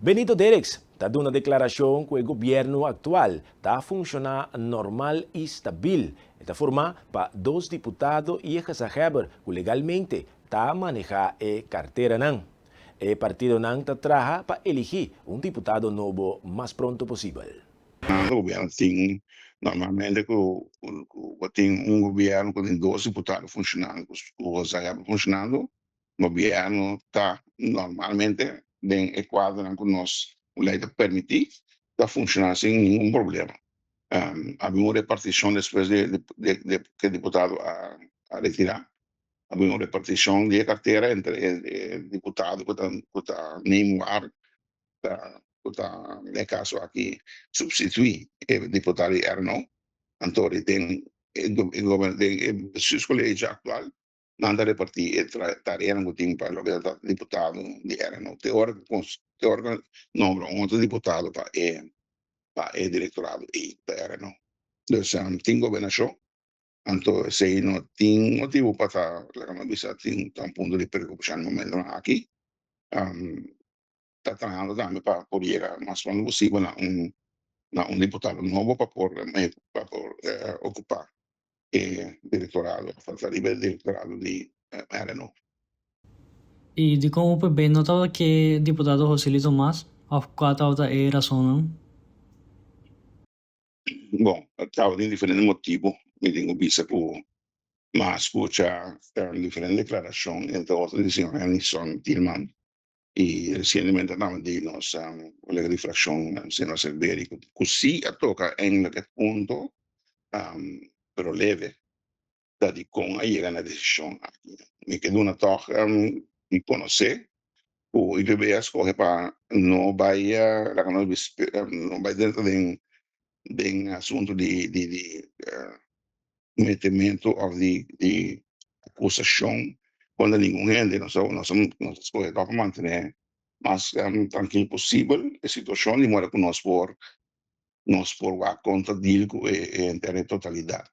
Benito Derex está dando uma declaração que o governo atual está a funcionar normal e estabil. Está formado para dois deputados e ex-saber que legalmente está a manejar a carteira. O partido está trabalhando para elegir um deputado novo mais pronto possível. O governo tem, normalmente, tem um governo com 12 deputados funcionando, o Zagreb funcionando, o governo está normalmente bem equado com nós, o lei permite, está funcionando sem nenhum problema. Havia uma repartição depois de que o deputado a retirar, havia uma repartição de carteira entre o deputado que está nem nel caso aqui substituir o deputado Erno, Antori tem il governo del collegio attuale non da repartire tra tareas que tem para o deputado de Erno. Teórico nombra um outro deputado para o diretorado e para Erno. Então, tem governação. Então, se não tem motivo para a visa tem um ponto de preocupação no momento aqui. Está trabajando también para poder llegar más pronto posible a un diputado nuevo para poder ocupar el directorado, falta el directorado de RNO. E de como o PB notava que deputado Rosilito Mas, of quatro alta e razão. Bom, estava de diferentes motivos, me tengo vista por mas escucha diferentes declaraciones entre otras decisiones son Tilman y recientemente también de nos la riflessione sino Silveri così a tocca in che punto però leve da di con a llega una decisione mi che una tocca di conoscere o i bebè scoge pa no vai la no no vai dentro de assunto di metimento of di accusazione quando nenhum gente non scoge dopo mantenere mas tranquilo possível a situação de mora com nós por lá contra dilgo e em totalidade.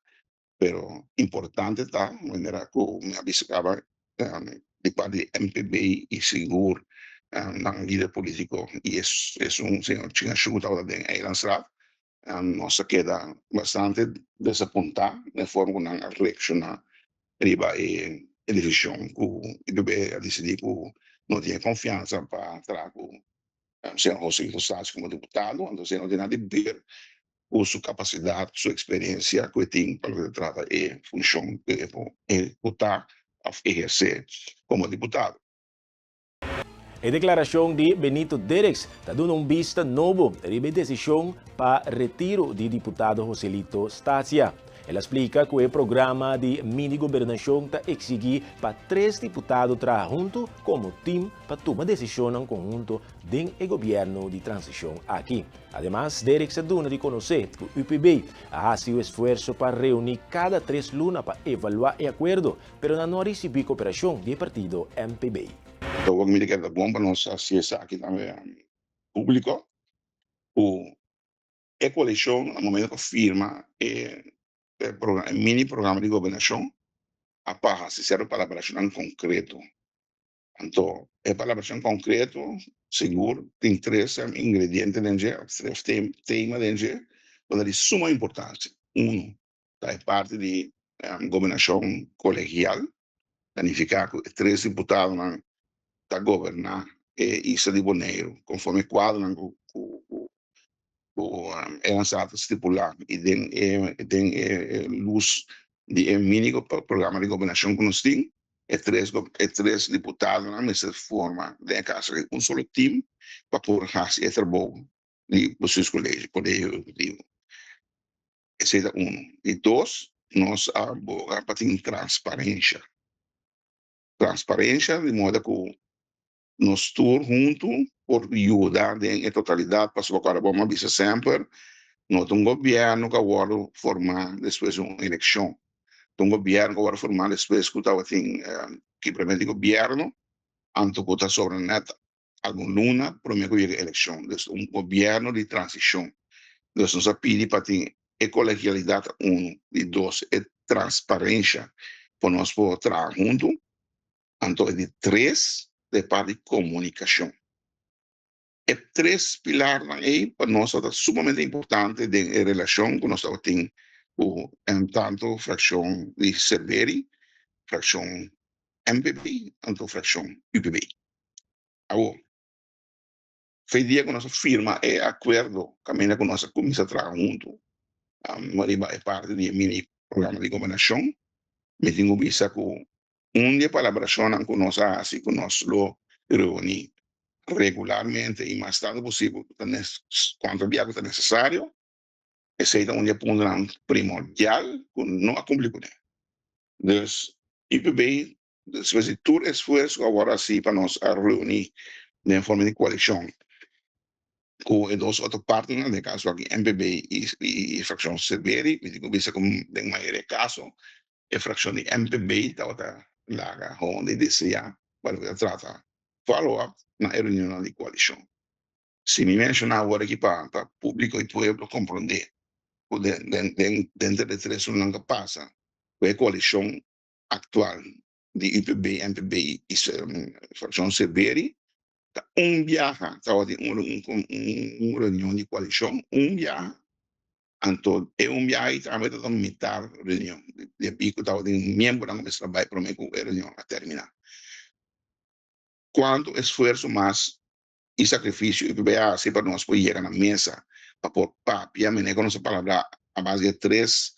Pero importante está, maneira que me avisava de parte de MPB e Sigur, ng líder político, e é um senhor tinha chegado de Eilandsraad, nossa queda bastante desapontada na forma como nang reacciona riba e decisão que o IBB a decidir que não tinha confiança para trazer o senhor José Rosales como deputado, então não tem nada a ver com sua capacidade, sua experiência que tem para o trata e função que ele está a exercer como deputado. A declaração de Benito Derex está dando vista novo de decisão para retiro de deputado Joselito Stasia. Ela explica que o programa de mini-governação está exigindo para 3 deputados trabalhar junto como time para tomar decisão em conjunto dentro do governo de transição aqui. Además, Derek se dá de conhecer que o UPB ha feito o esforço para reunir cada 3 lunas para evaluar o acordo, mas não recebeu cooperação do partido MPB. Então, o que é bom para nós assistir aqui também público, a coalição, no momento que firma mini programa de governação, a paja se serve para elaboração em concreto. Então, para elaboração concreto, seguro, tem 3 ingredientes dentro, 3 temas dentro, onde de suma importância. Da parte de governação colegial, significa que 3 deputados da governar e isso de boneiro, conforme quadro é lançado estipular e tem luz de mínimo programa de governação que nós temos, três deputados na mesa forma de casa um solo time para poder fazer esse trabalho de seus colégios, poder executivo. Esse é e dois, nós abogamos para ter transparência. Transparência de modo que nós todos juntos por ajudar em totalidade para colocar a bomba visa sempre não tem governo que agora formar depois de uma eleição tem governo que agora formar depois que estava que promete governo antes que está sobre a neta algum luna promete que a eleição então governo de transição então nós pedimos para ter colegialidade e dois transparência para nós poder trabalhar juntos então de 3 de parte de comunicação tres pilares aí para nós é sumamente importante em relação com nós tem tanto fração de Cerveri, fração MPB, tanto fração UPB. Agora, foi dia que nossa firma é acordo, caminha com nossa comissão de trabalho junto, mariba é parte do mini programa de governação, me tenho visto com dia colaboração com nós, assim, com nós lo reunir regularmente e mais tarde possível, quando vier que é necessário, esse é um ponto primordial que não a complica. Então, IPB, se faz todo esforço agora sim para nós reunir de forma de coalição com os outros partners, no caso aqui MPB e fração Cerveri, me digo, visto como em maioria caso, a fração de MPB estava lá, onde deseja, para tratar follow-up na reunião de coalição. Se me mencionar agora aqui para público e pueblo compreender, dentro de três anos que passa, a coalição atual de IPB, MPB e fração Cerveri, viaje, estava de reunião de coalição, viaje, então é viaje também da mitad reunião, de pico estava de membro da mesa trabalho para mim com a reunião a terminar. Quanto esforço mais e sacrifício e PBA assim para nós poder chegar na mesa para pôr papo, e me com essa palavra a base de três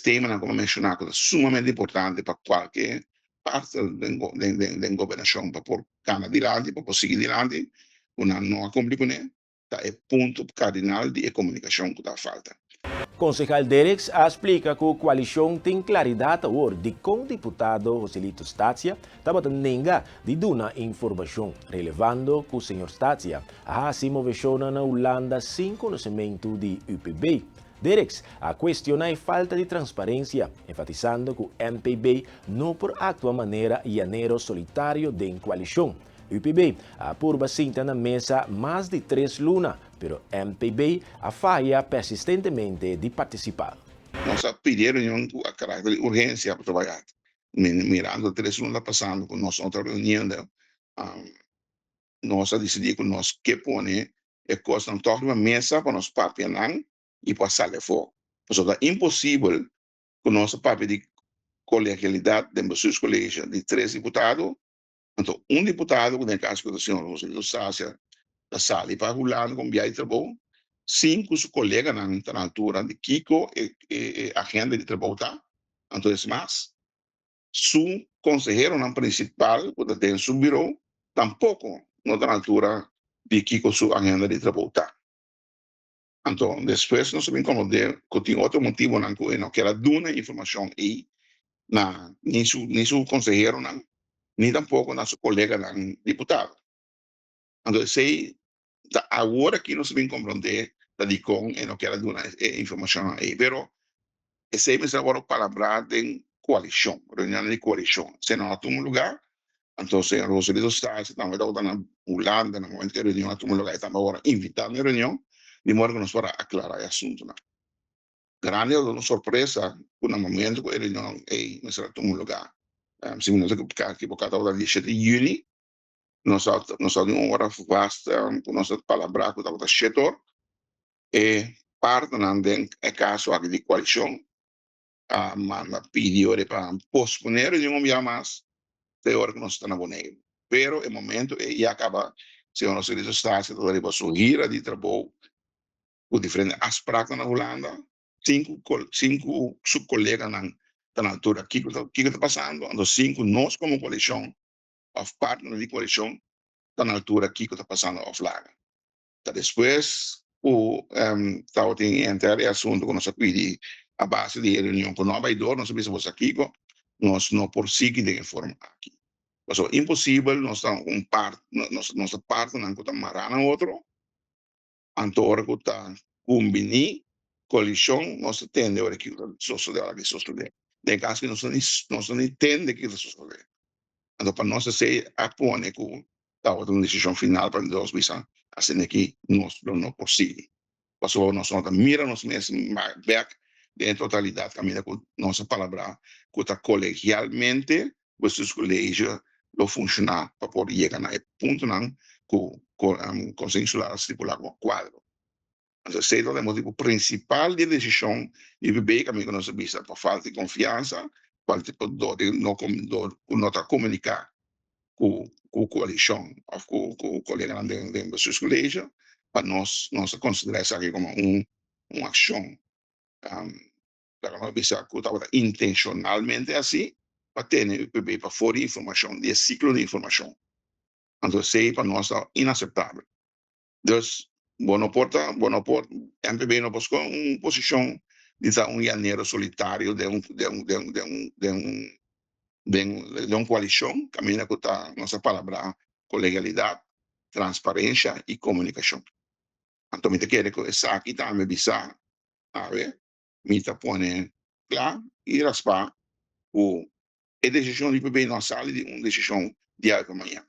temas, como mencionar, coisa sumamente importante para qualquer parte da governação, para pôr cana adiante, para seguir adiante, uma não complicação, é ponto cardinal de comunicação que está falta. Concejal Derek explica que a coalição tem claridade agora de como o deputado Joselito Stacia estava nenga de dar informação, relevando que o senhor Stacia se moveu na Holanda sem conhecimento de UPB. Derek questiona a falta de transparência, enfatizando que o MPB não por atua maneira llanero solitário da coalição. UPB apurba sinta na mesa mais de 3 lunas, pero MPB falla persistentemente de participar. Nós pedimos a caráter de urgência para trabalhar, mirando 3 lunas passando com nossa outra reunião, nós decidimos que nós que pôr coisa na torre da mesa para nós papel e passar de fora. Portanto, é impossível que nosso papel de colegialidade dentro dos seus colégios de 3 deputados. Então, deputado, no caso do senhor Joselito Stacia, da sala para Julano com viagem de trabalho, 5 seus colegas na altura de Kiko e agenda de trabalho, tá? Então, mais, su consejero principal, que tem su birô, tampouco não está na altura de Kiko sua agenda de trabalho, tá? Então, depois nós sabemos como que tem outro motivo que não quer dar informação aí, nem su consejero, nem tampouco nosso colega deputado. Então, sei, agora que nós sabemos compreender da DICOM e não quero dar informação aí, pero esse é agora palavra de coalição, reunião de coalição. Se não há um lugar, então, se o Joselito está, se estamos na Holanda, no momento que a reunião há um lugar, estamos agora invitando a reunião, de modo que nós para aclarar o assunto. Grande é uma surpresa, no momento que a reunião é um lugar. Se não se equivocado, agora 17 de junho, nós temos uma hora vasta, nossa palavra que está cheio, e parte do caso aqui de coalição, manda pediu para posponer de dia mais, de hora que nós estamos na boneira. Pero, no momento, já acaba, se o nosso serviço está, se toda a sua gira de trabalho, com diferentes aspectos na Holanda, 5 subcolegas na altura, o que está passando, então 5 nós como coalição, of partner de coalição, na altura, o que está passando off laga. Depois, estava entrar o assunto que nós pedimos a base de reunião com nova idor, nós sabemos aqui, nós não prosseguimos de forma aqui. Mas é impossível, nós estamos nossa parte não está marana outro, então que está combinando coalição, nós entendemos que sucede. De caso que nós não entendemos que sucede. Então, para nós, se apone que estava uma decisão final para nós, assim que nós não possível. Passou nós mira nós mesmos back em totalidade caminha com nossa palavra que está colegialmente os colégios lo funcionar para poder chegar a ponto Conselho Insular estipular o quadro. Então, esse é o motivo principal de decisão de BB, que a mim não se vista por falta de confiança, falta de não comunicar com a coalição, ou com o colega de seus colégios, para nós considerar isso aqui como uma ação para nós pensar que estava intencionalmente assim, para ter o PB para fora de informação, de ciclo de informação. Então, isso para nós é inaceitável. Então, MPB não buscou uma posição de um janeiro solitário de uma coalição, caminha com a nossa palavra colegialidade, transparência e comunicação. Então, me quer que essa aqui também bisa, a ver, me põe claro e raspar a decisão de PB não sai de uma decisão de amanhã.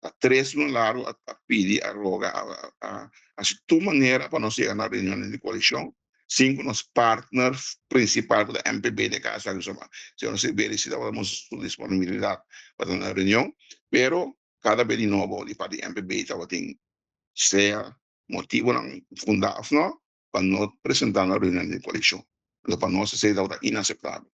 A três no lado a pedir a roga a sua maneira para nós chegar na reunião de coalição, cinco nos partners principais da MPB de casa que se não se verificamos sua disponibilidade para uma reunião, pero cada vez de novo de parte MPB estava tem sea motivo não fundado não para não apresentar na reunião de coalição. Então para nós isso é inaceitável.